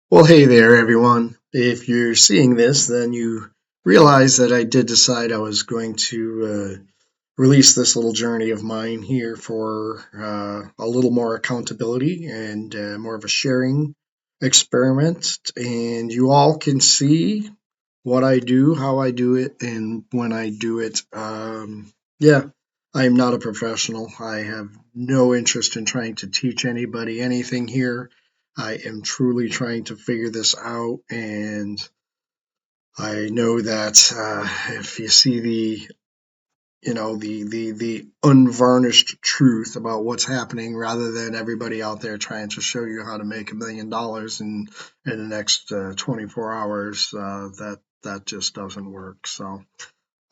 Well, hey there, everyone. If you're seeing this, then you realize that I did decide I was going to release this little journey of mine here for a little more accountability and more of a sharing experiment. And you all can see what I do, how I do it, and when I do it. Yeah, I'm not a professional. I have no interest in trying to teach anybody anything here. I am truly trying to figure this out, and I know that if you see the unvarnished truth about what's happening, rather than everybody out there trying to show you how to make $1 million in the next 24 hours, that just doesn't work. So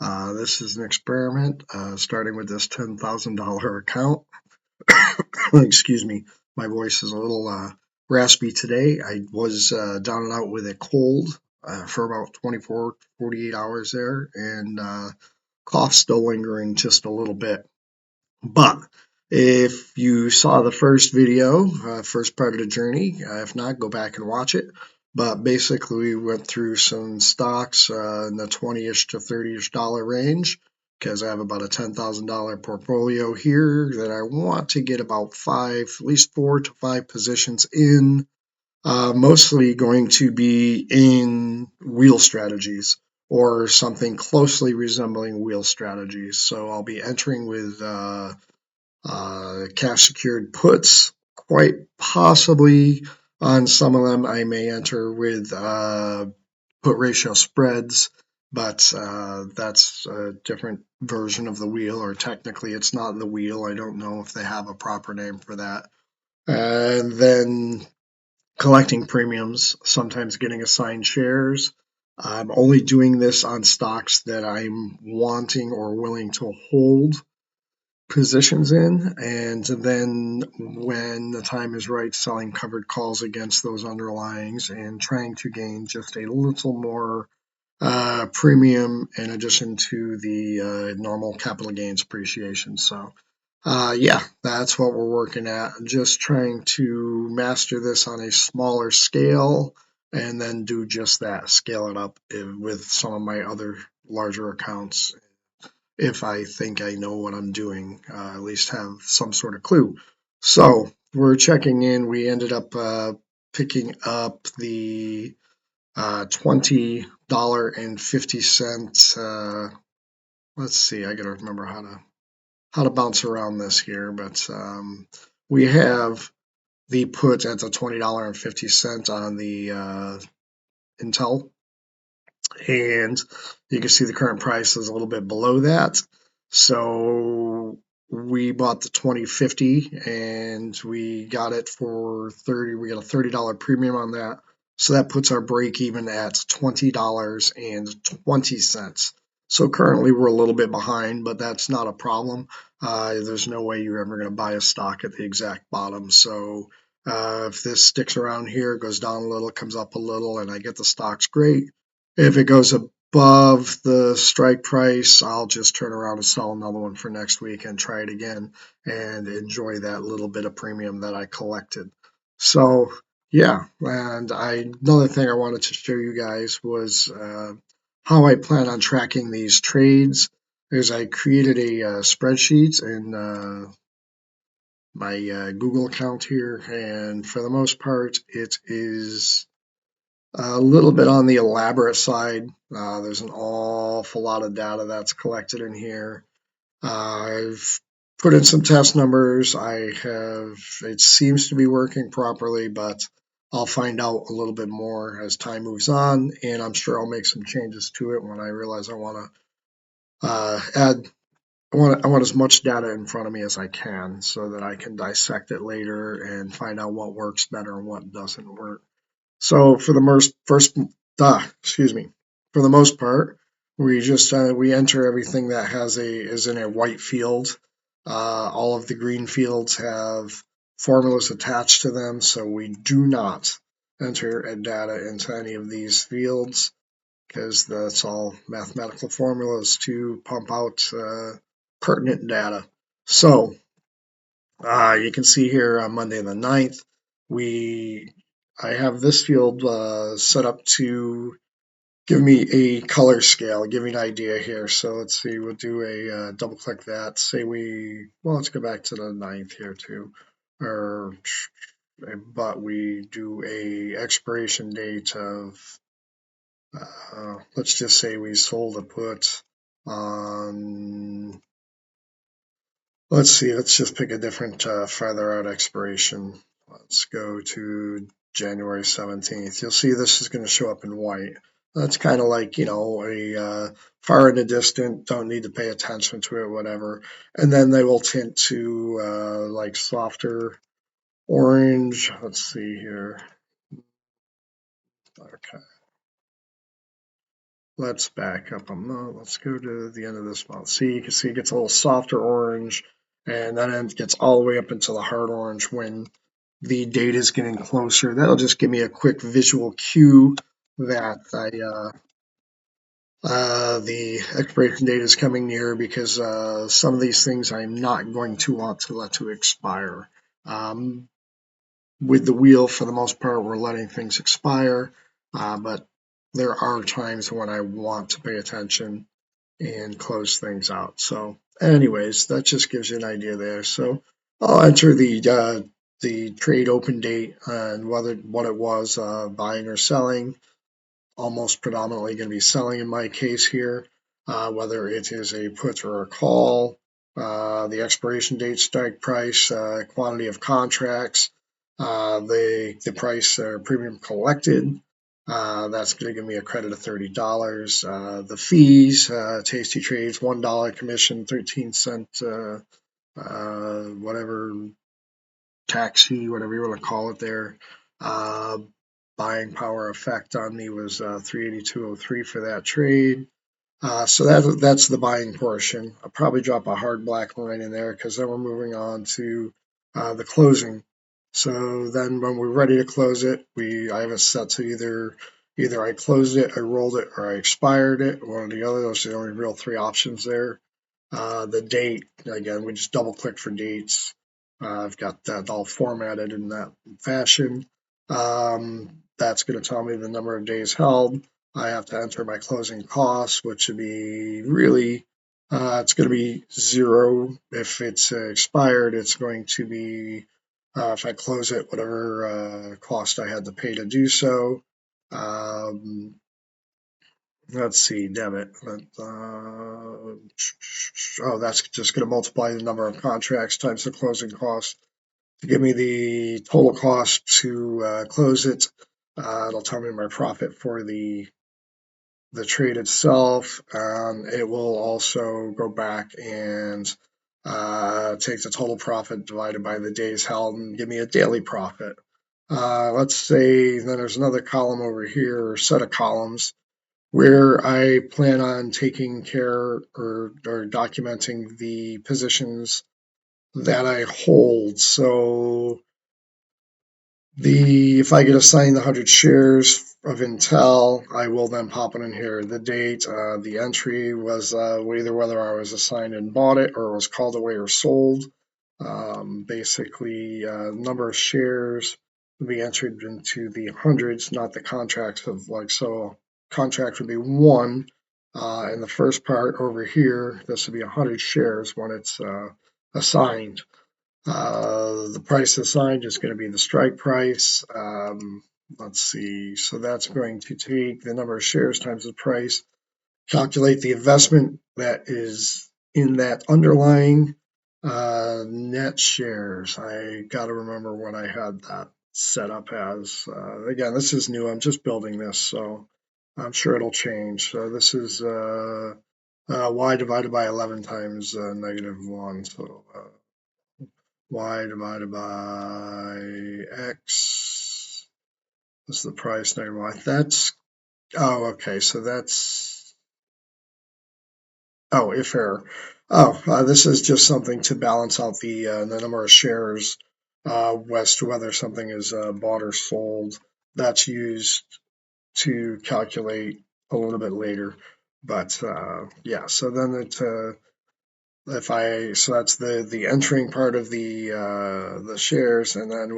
this is an experiment, starting with this $10,000 account. Excuse me, my voice is a little raspy today. I was down and out with a cold for about 24, 48 hours there, and cough still lingering just a little bit. But if you saw the first video, first part of the journey, if not, go back and watch it. But basically, we went through some stocks in the 20-ish to 30-ish dollar range because I have about a $10,000 portfolio here that I want to get about five, at least 4 to 5 positions in, mostly going to be in wheel strategies or something closely resembling wheel strategies. So I'll be entering with cash secured puts, quite possibly on some of them. I may enter with put ratio spreads, but that's a different version of the wheel, or technically it's not the wheel. I don't know if they have a proper name for that. And then collecting premiums, sometimes getting assigned shares. I'm only doing this on stocks that I'm wanting or willing to hold positions in, and then when the time is right, selling covered calls against those underlyings and trying to gain just a little more premium in addition to the normal capital gains appreciation. So yeah, that's what we're working at. Just trying to master this on a smaller scale and then do just that, scale it up with some of my other larger accounts if I think I know what I'm doing, at least have some sort of clue. So we're checking in. We ended up picking up the $20.50. Let's see, I gotta remember how to bounce around this here, but we have the put at the $20.50 on the Intel, and you can see the current price is a little bit below that. So we bought the 2050 and we got it for 30. We got a $30 premium on that. So that puts our break even at $20.20. So currently we're a little bit behind, but that's not a problem. There's no way you're ever going to buy a stock at the exact bottom. So if this sticks around here, goes down a little, comes up a little, and I get the stocks, great. If it goes above the strike price, I'll just turn around and sell another one for next week and try it again and enjoy that little bit of premium that I collected. So, yeah, and another thing I wanted to show you guys was how I plan on tracking these trades. Is I created a spreadsheet in my Google account here, and for the most part, it is a little bit on the elaborate side. There's an awful lot of data that's collected in here. I've put in some test numbers. It seems to be working properly, but I'll find out a little bit more as time moves on, and I'm sure I'll make some changes to it when I realize I want to add. I want as much data in front of me as I can so that I can dissect it later and find out what works better and what doesn't work. So for the excuse me, for the most part, we just we enter everything that is in a white field. All of the green fields have formulas attached to them, so we do not enter data into any of these fields because that's all mathematical formulas to pump out pertinent data. So you can see here on Monday the 9th, we I have this field set up to give me a color scale, give me an idea here. So let's see, we'll do a double click that. Say well, let's go back to the 9th here too. Or, but we do a expiration date of, let's just say we sold a put on, let's see, let's just pick a different farther out expiration. Let's go to January 17th. You'll see this is going to show up in white. That's kind of like, a far in the distant, don't need to pay attention to it, whatever. And then they will tint to like softer orange. Let's see here. Okay. Let's back up a month. Let's go to the end of this month. See, you can see it gets a little softer orange, and then it gets all the way up into the hard orange when the date is getting closer. That'll just give me a quick visual cue that the expiration date is coming near, because some of these things I'm not going to want to let to expire. With the wheel, for the most part, we're letting things expire, but there are times when I want to pay attention and close things out. So anyways, that just gives you an idea there. So I'll enter the trade open date and what it was, buying or selling. Almost predominantly going to be selling in my case here, whether it is a put or a call, the expiration date, strike price, quantity of contracts, the price or premium collected. That's going to give me a credit of $30. The fees, TastyTrade's $1 commission, 13-cent, whatever tax fee, whatever you want to call it there. Uh, Buying power effect on me was 382.03 for that trade. So that's the buying portion. I'll probably drop a hard black line in there, because then we're moving on to the closing. So then when we're ready to close it, I have it set to either I closed it, I rolled it, or I expired it, one or the other. Those are the only real three options there. The date, again, we just double click for dates. I've got that all formatted in that fashion. That's going to tell me the number of days held. I have to enter my closing costs, which would be really, it's going to be 0. If it's expired, it's going to be, if I close it, whatever cost I had to pay to do so. Let's see, debit. Oh, that's just going to multiply the number of contracts times the closing cost to give me the total cost to close it. It'll tell me my profit for the trade itself. It will also go back and take the total profit divided by the days held and give me a daily profit. Let's say then there's another column over here, or set of columns, where I plan on taking care or documenting the positions that I hold. So if I get assigned the 100 shares of Intel, I will then pop it in here. The date, the entry was either whether I was assigned and bought it, or it was called away or sold. Basically, number of shares will be entered into the hundreds, not the contracts of so. Contract would be 1. In the first part over here, this would be 100 shares when it's assigned. The price assigned is going to be the strike price. Let's see. So that's going to take the number of shares times the price, calculate the investment that is in that underlying net shares. I got to remember what I had that set up as. Again, this is new. I'm just building this, so I'm sure it'll change. So this is y divided by 11 times -1. So y divided by x is the price negative y. Okay, so that's, if error. This is just something to balance out the number of shares as to whether something is bought or sold. That's used to calculate a little bit later. But yeah, so then so that's the entering part of the shares, and then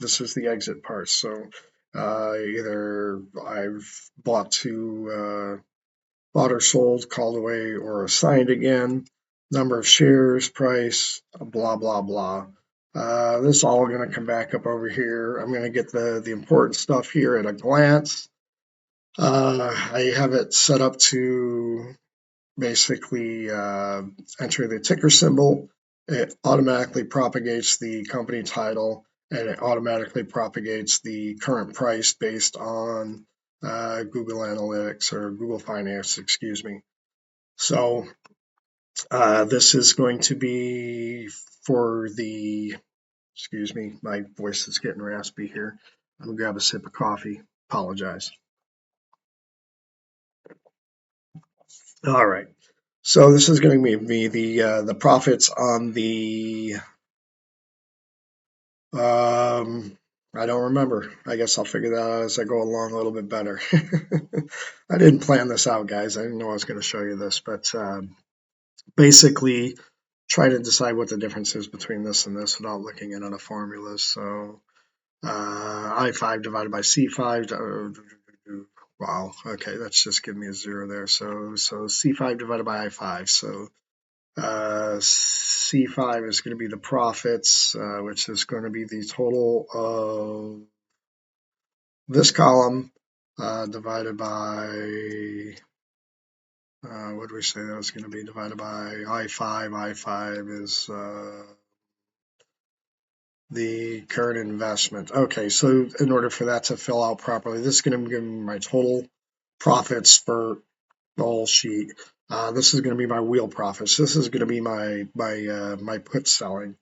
this is the exit part. So either I've bought or sold, called away, or assigned again, number of shares, price, blah blah blah. This is all going to come back up over here. I'm going to get the important stuff here at a glance. I have it set up to basically enter the ticker symbol. It automatically propagates the company title, and it automatically propagates the current price based on Google Analytics or Google Finance, excuse me. So this is going to be for excuse me, my voice is getting raspy here. I'm going to grab a sip of coffee. Apologize. All right. So this is going to be the profits on the I don't remember. I guess I'll figure that out as I go along a little bit better. I didn't plan this out, guys. I didn't know I was going to show you this, but basically try to decide what the difference is between this and this without looking at other formulas. So I5 divided by C5. Wow. Okay, that's just giving me a zero there. So C5 divided by I5. So C5 is going to be the profits, which is going to be the total of this column divided by, what do we say that was going to be divided by I5. I5 is the current investment. Okay, so in order for that to fill out properly, this is going to give me my total profits for the whole sheet. This is going to be my wheel profits. This is going to be my put selling.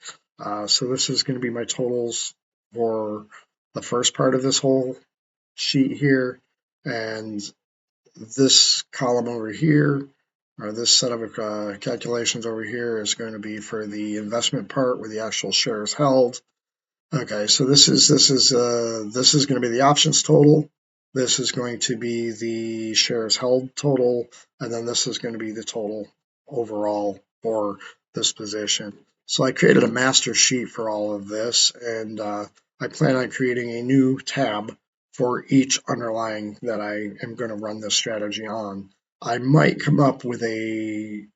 So this is going to be my totals for the first part of this whole sheet here, and this column over here, or this set of calculations over here, is going to be for the investment part where the actual shares held. Okay, so this is going to be the options total. This is going to be the shares held total, and then this is going to be the total overall for this position. So I created a master sheet for all of this, and I plan on creating a new tab for each underlying that I am going to run this strategy on. I might come up with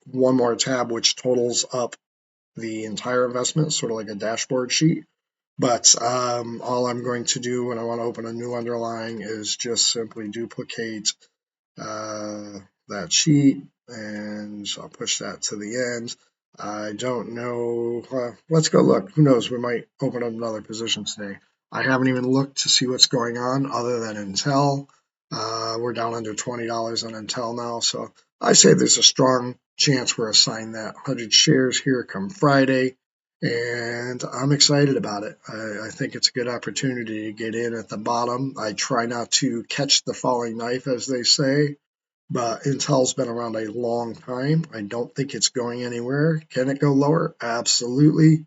one more tab which totals up the entire investment, sort of like a dashboard sheet. But all I'm going to do when I want to open a new underlying is just simply duplicate that sheet, and I'll push that to the end. I don't know. Let's go look. Who knows? We might open up another position today. I haven't even looked to see what's going on other than Intel. We're down under $20 on Intel now, so I say there's a strong chance we're assigned that 100 shares here come Friday, and I'm excited about it. I think it's a good opportunity to get in at the bottom. I try not to catch the falling knife, as they say, but Intel's been around a long time. I don't think it's going anywhere. Can it go lower? Absolutely.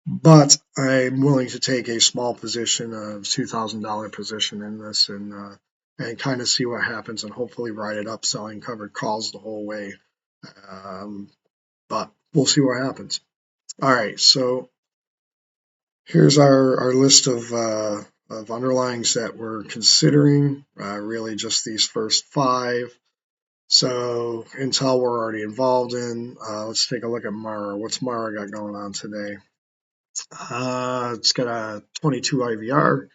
But I'm willing to take a small position, a $2,000 position in this, and kind of see what happens, and hopefully ride it up, selling covered calls the whole way. But we'll see what happens. All right, so here's our list of underlyings that we're considering. Really, just these first five. So Intel we're already involved in. Let's take a look at Mara. What's Mara got going on today? It's got a 22 IVR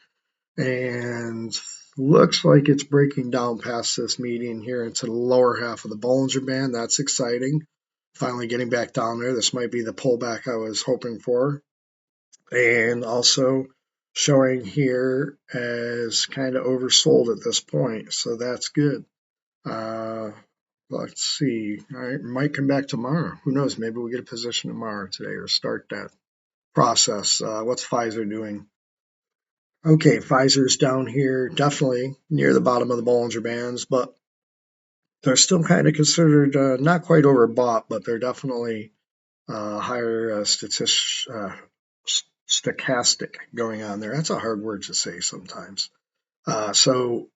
and looks like it's breaking down past this median here into the lower half of the Bollinger Band. That's exciting. Finally getting back down there. This might be the pullback I was hoping for. And also showing here as kind of oversold at this point. So that's good. Let's see. I might come back tomorrow. Who knows? Maybe we'll get a position tomorrow today or start that process. What's Pfizer doing? Okay, Pfizer's down here, definitely near the bottom of the Bollinger Bands, but they're still kind of considered not quite overbought, but they're definitely higher stochastic going on there. That's a hard word to say sometimes. So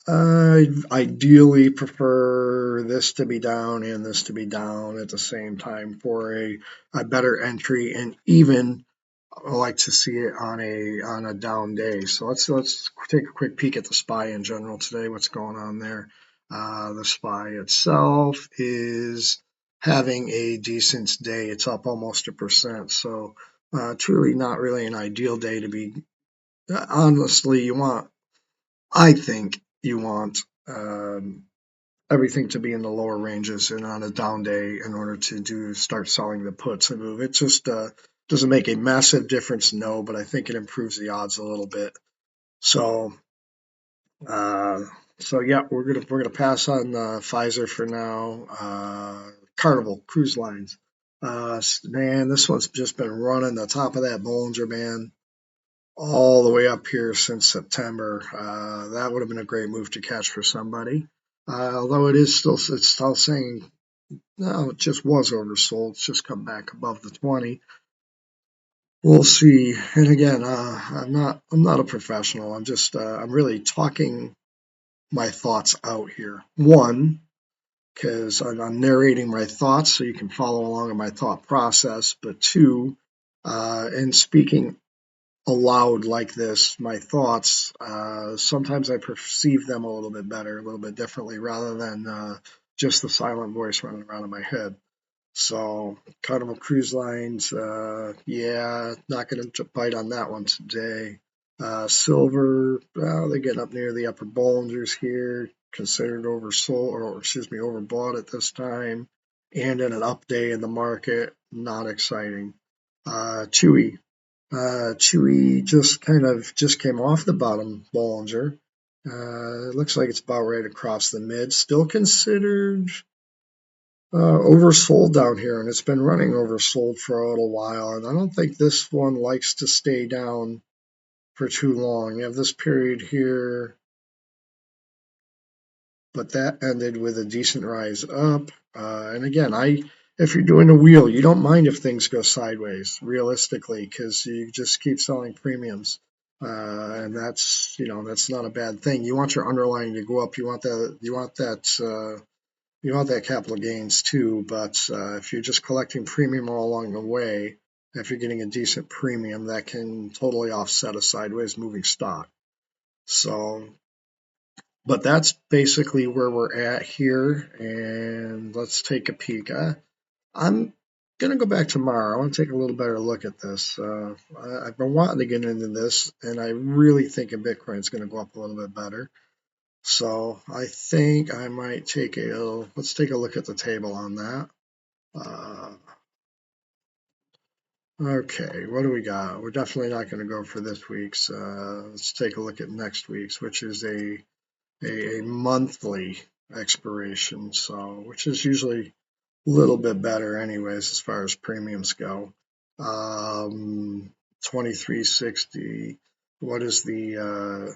I ideally prefer this to be down and this to be down at the same time for a better entry, and even I like to see it on a down day. So let's take a quick peek at the SPY in general today. What's going on there? The SPY itself is having a decent day. It's up almost 1%. So truly not really an ideal day to be. Honestly, I think you want everything to be in the lower ranges and on a down day in order to start selling the puts and move. It just doesn't make a massive difference, no, but I think it improves the odds a little bit. So uh, so yeah, we're gonna pass on Pfizer for now. Carnival Cruise Lines. Man, this one's just been running the top of that Bollinger Band all the way up here since September. That would have been a great move to catch for somebody. Although it's still saying no, it just was oversold. It's just come back above the 20. We'll see. And again, I'm not a professional. I'm really talking my thoughts out here. One, because I'm narrating my thoughts so you can follow along in my thought process. But two, in speaking aloud like this, my thoughts, sometimes I perceive them a little bit better, a little bit differently, rather than just the silent voice running around in my head. So, Carnival Cruise Lines, yeah, not going to bite on that one today. Silver, well, they're getting up near the upper Bollingers here, considered oversold, or excuse me, overbought at this time, and in an up day in the market, not exciting. Chewy, Chewy just came off the bottom Bollinger. It looks like it's about right across the mid. Still considered oversold down here, and it's been running oversold for a little while. And I don't think this one likes to stay down for too long. You have this period here, but that ended with a decent rise up. And again, if you're doing a wheel, you don't mind if things go sideways, realistically, because you just keep selling premiums. And that's not a bad thing. You want your underlying to go up. You want that capital gains too, but if you're just collecting premium all along the way, if you're getting a decent premium, that can totally offset a sideways moving stock. So, but that's basically where we're at here, and let's take a peek. I'm gonna go back tomorrow. I want to take a little better look at this. I've been wanting to get into this, and I really think Bitcoin is going to go up a little bit better. So I think I might let's take a look at the table on that. Uh, okay, what do we got? We're definitely not going to go for this week's. Let's take a look at next week's, which is a monthly expiration, so which is usually a little bit better anyways as far as premiums go. 2360. What is the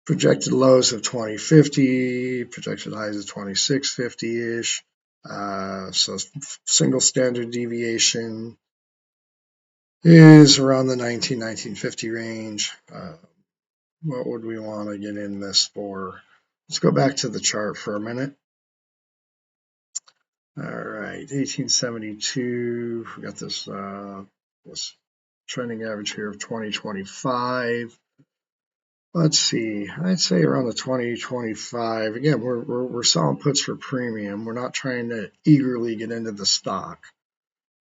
projected lows of 2050, projected highs of 2650-ish. So single standard deviation is around the 1950 range. What would we want to get in this for? Let's go back to the chart for a minute. All right, 1872. We got this trending average here of 2025. Let's see. I'd say around the 2025. Again, we're selling puts for premium. We're not trying to eagerly get into the stock,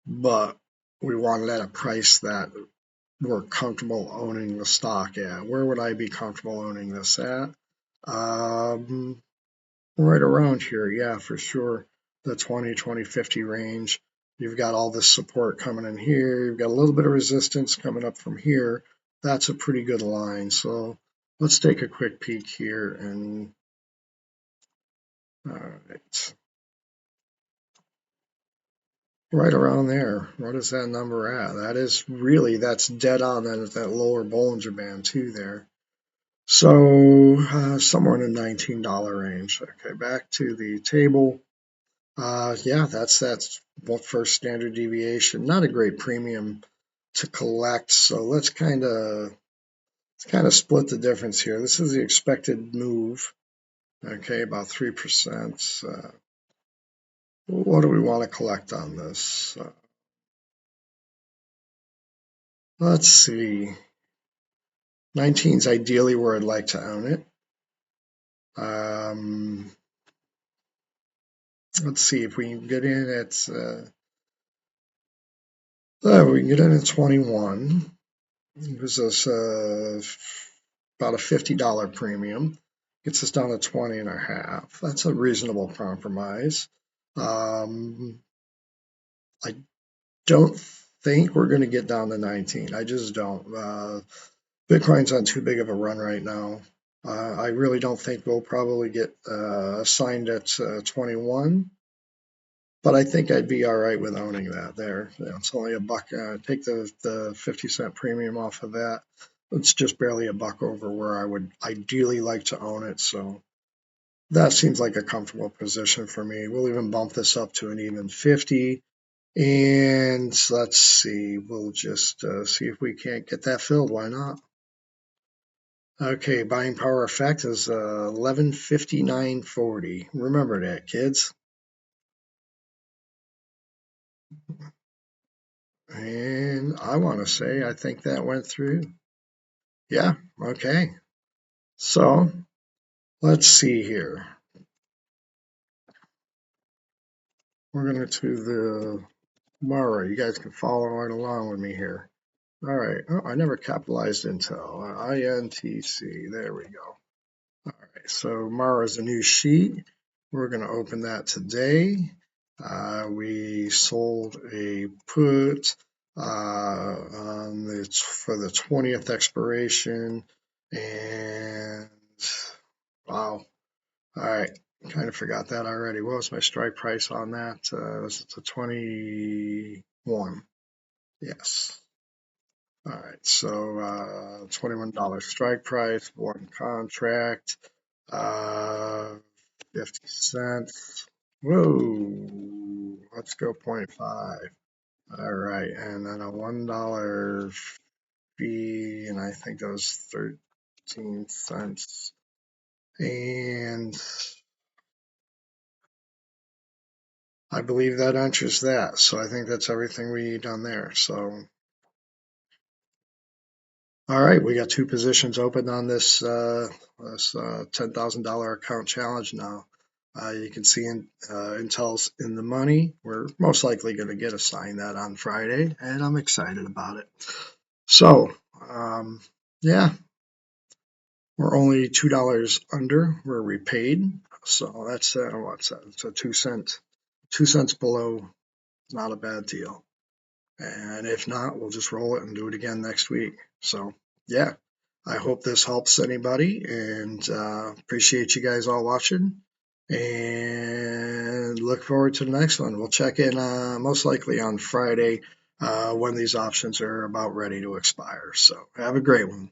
but we want it at a price that we're comfortable owning the stock at. Where would I be comfortable owning this at? Right around here, yeah, for sure. The 20-50 range. You've got all this support coming in here. You've got a little bit of resistance coming up from here. That's a pretty good line. So let's take a quick peek here and all right. Right around there. What is that number at? That's dead on that lower Bollinger Band too there. So somewhere in the $19 range. Okay, back to the table. Yeah, that's first standard deviation. Not a great premium to collect. So let's kind of It's kind of split the difference here. This is the expected move. Okay, about 3%. What do we want to collect on this? Let's see. 19 is ideally where I'd like to own it. Let's see if we can get in at we can get in at 21. Gives us about a $50 premium. Gets us down to 20 and a half. That's a reasonable compromise. I don't think we're going to get down to 19. I just don't. Bitcoin's on too big of a run right now. I really don't think we'll probably get signed at 21, but I think I'd be all right with owning that there. It's only a buck. Take the 50-cent premium off of that. It's just barely a buck over where I would ideally like to own it. So that seems like a comfortable position for me. We'll even bump this up to an even 50. And let's see, we'll just see if we can't get that filled. Why not? Okay, buying power effect is 1159.40. Remember that, kids. And I want to say I think that went through. Yeah, okay. So let's see here. We're going to the Mara. You guys can follow right along with me here. All right. Oh, I never capitalized Intel. INTC. There we go. All right. So Mara is a new sheet. We're going to open that today. We sold a put for the 20th expiration. And wow. All right. Kind of forgot that already. What was my strike price on that? Was it the 21? Yes. All right. So $21 strike price, one contract, 50 cents. Whoa. Let's go 0.5. All right. And then a $1 fee, and I think that was 13 cents. And I believe that enters that. So I think that's everything we need on there. So, all right, we got two positions open on this $10,000 account challenge now. You can see Intel's in the money. We're most likely going to get assigned that on Friday, and I'm excited about it. So, yeah, we're only $2 under where we paid. So that's what's that? It's a 2 cents below. Not a bad deal. And if not, we'll just roll it and do it again next week. So, yeah, I hope this helps anybody, and appreciate you guys all watching. And look forward to the next one. We'll check in most likely on Friday when these options are about ready to expire. So, have a great one.